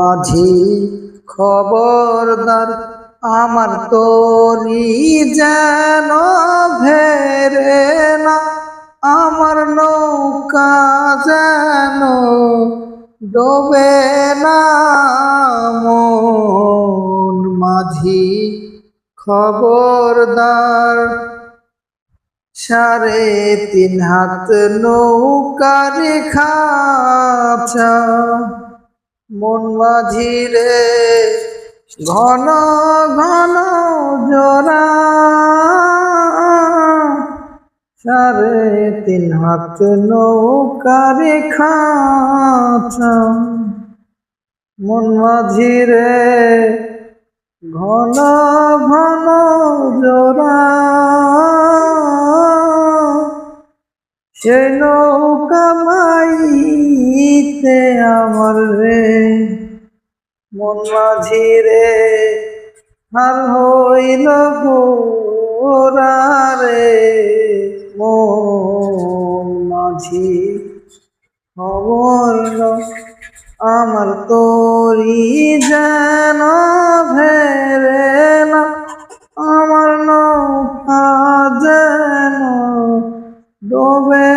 মাঝি খবরদার আমার তরি যেন ভেরে না, আমার নৌকা যেন ডোবে না মন। মাঝি খবরদার 3.5 হাত নৌকার খাঁচা, মন মাঝি রে ঘন ঘন জোড়া। 3.5 হাত নৌকার খাঁচা, মন মাঝি রে ঘন ঘন জোড়া। সেই নৌকা মাইতে আমার রে মন মাঝি রে হার হইল গোরা রে। মন মাঝি হইল আমার তরি যেন ভেরে না, আমার নৌকা যেন ডোবে